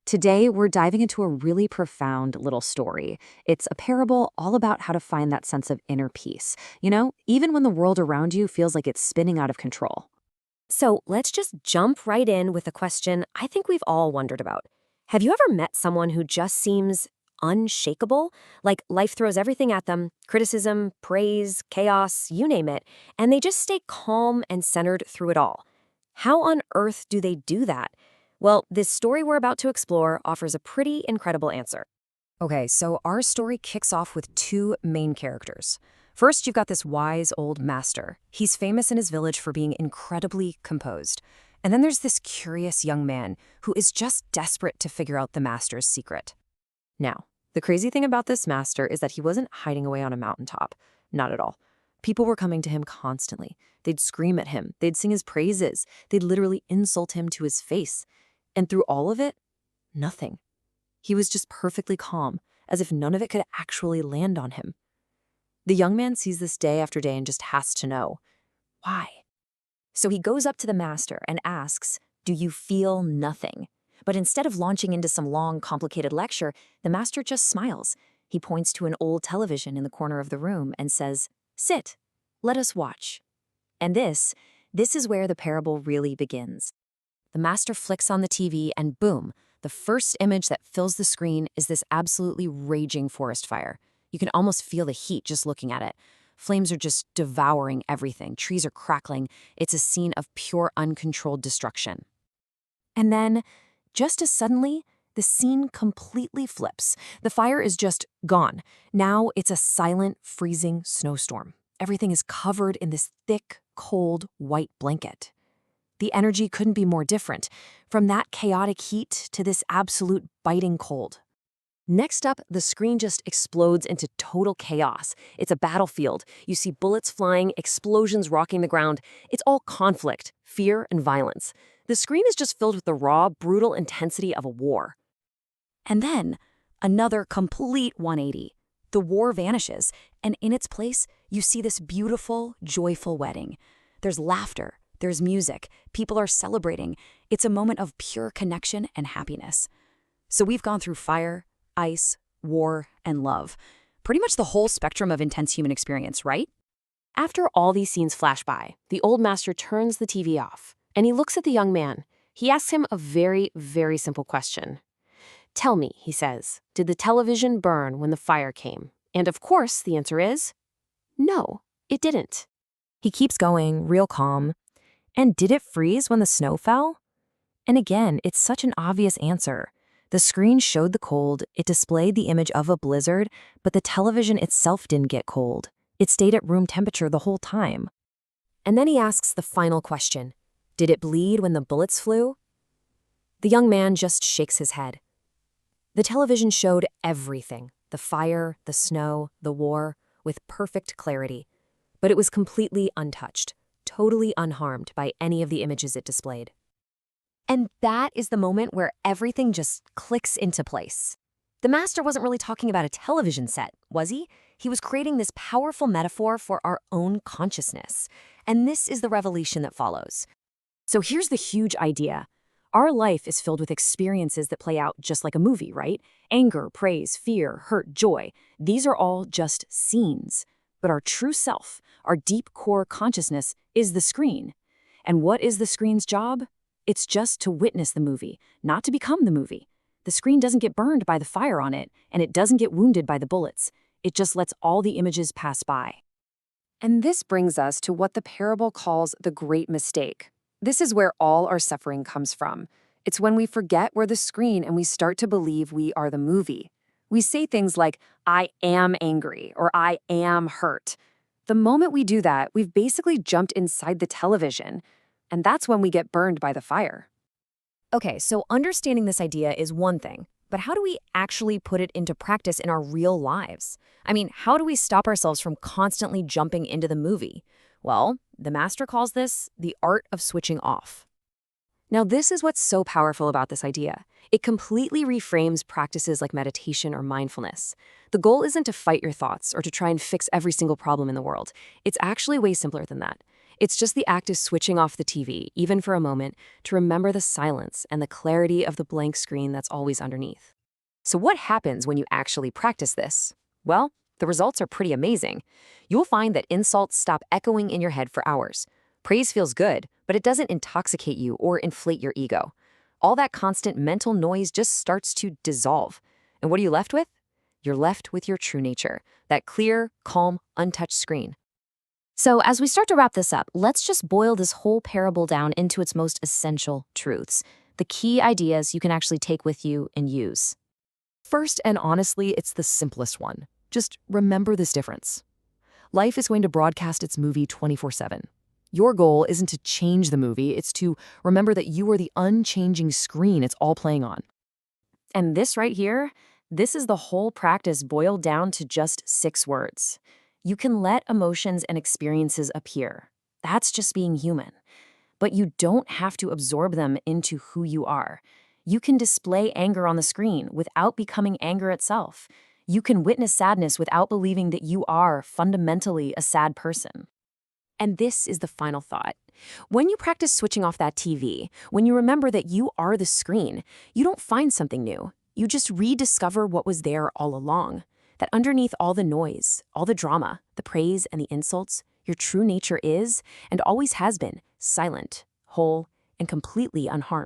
Today, we're diving into a really profound little story. It's a parable all about how to find that sense of inner peace, even when the world around you feels like it's spinning out of control. So let's just jump right in with a question I think we've all wondered about. Have you ever met someone who just seems unshakable? Like life throws everything at them criticism, praise, chaos, you name it and they just stay calm and centered through it all. How on earth do they do that? Well, this story we're about to explore offers a pretty incredible answer. Okay, so our story kicks off with two main characters. First, you've got this wise old master. He's famous in his village for being incredibly composed. And then there's this curious young man who is just desperate to figure out the master's secret. Now, the crazy thing about this master is that he wasn't hiding away on a mountaintop. Not at all. People were coming to him constantly. They'd scream at him. They'd sing his praises. They'd literally insult him to his face. And through all of it, nothing. He was just perfectly calm, as if none of it could actually land on him. The young man sees this day after day and just has to know, why? So he goes up to the master and asks, "Do you feel nothing?" But instead of launching into some long, complicated lecture, the master just smiles. He points to an old television in the corner of the room and says, "Sit, let us watch." And this is where the parable really begins. The master flicks on the TV and boom, the first image that fills the screen is this absolutely raging forest fire. You can almost feel the heat just looking at it. Flames are just devouring everything. Trees are crackling. It's a scene of pure uncontrolled destruction. And then, just as suddenly, the scene completely flips. The fire is just gone. Now it's a silent, freezing snowstorm. Everything is covered in this thick, cold, white blanket. The energy couldn't be more different, from that chaotic heat to this absolute biting cold. Next up, the screen just explodes into total chaos. It's a battlefield. You see bullets flying, explosions rocking the ground. It's all conflict, fear, and violence. The screen is just filled with the raw, brutal intensity of a war. And then, another complete 180. The war vanishes, and in its place, you see this beautiful, joyful wedding. There's laughter. There's music. People are celebrating. It's a moment of pure connection and happiness. So we've gone through fire, ice, war, and love. Pretty much the whole spectrum of intense human experience, right? After all these scenes flash by, the old master turns the TV off, and he looks at the young man. He asks him a very, very simple question. "Tell me," he says, "did the television burn when the fire came?" And of course, the answer is, no, it didn't. He keeps going, real calm. And did it freeze when the snow fell? And again, it's such an obvious answer. The screen showed the cold, it displayed the image of a blizzard, but the television itself didn't get cold. It stayed at room temperature the whole time. And then he asks the final question. Did it bleed when the bullets flew? The young man just shakes his head. The television showed everything, the fire, the snow, the war, with perfect clarity. But it was completely untouched. Totally unharmed by any of the images it displayed. And that is the moment where everything just clicks into place. The master wasn't really talking about a television set, was he? He was creating this powerful metaphor for our own consciousness. And this is the revelation that follows. So here's the huge idea. Our life is filled with experiences that play out just like a movie, right? Anger, praise, fear, hurt, joy. These are all just scenes. But our true self, our deep core consciousness, is the screen. And what is the screen's job? It's just to witness the movie, not to become the movie. The screen doesn't get burned by the fire on it, and it doesn't get wounded by the bullets. It just lets all the images pass by. And this brings us to what the parable calls the great mistake. This is where all our suffering comes from. It's when we forget we're the screen and we start to believe we are the movie. We say things like, "I am angry," or "I am hurt." The moment we do that, we've basically jumped inside the television, and that's when we get burned by the fire. Okay, so understanding this idea is one thing, but how do we actually put it into practice in our real lives? I mean, how do we stop ourselves from constantly jumping into the movie? Well, the master calls this the art of switching off. Now, this is what's so powerful about this idea. It completely reframes practices like meditation or mindfulness. The goal isn't to fight your thoughts or to try and fix every single problem in the world. It's actually way simpler than that. It's just the act of switching off the TV, even for a moment, to remember the silence and the clarity of the blank screen that's always underneath. So what happens when you actually practice this? Well, the results are pretty amazing. You'll find that insults stop echoing in your head for hours. Praise feels good, but it doesn't intoxicate you or inflate your ego. All that constant mental noise just starts to dissolve. And what are you left with? You're left with your true nature, that clear, calm, untouched screen. So, as we start to wrap this up, let's just boil this whole parable down into its most essential truths, the key ideas you can actually take with you and use. First, and honestly, it's the simplest one. Just remember this difference. Life is going to broadcast its movie 24/7. Your goal isn't to change the movie, it's to remember that you are the unchanging screen it's all playing on. And this right here, this is the whole practice boiled down to just 6 words. You can let emotions and experiences appear. That's just being human. But you don't have to absorb them into who you are. You can display anger on the screen without becoming anger itself. You can witness sadness without believing that you are fundamentally a sad person. And this is the final thought. When you practice switching off that TV, when you remember that you are the screen, you don't find something new. You just rediscover what was there all along. That underneath all the noise, all the drama, the praise and the insults, your true nature is, and always has been, silent, whole, and completely unharmed.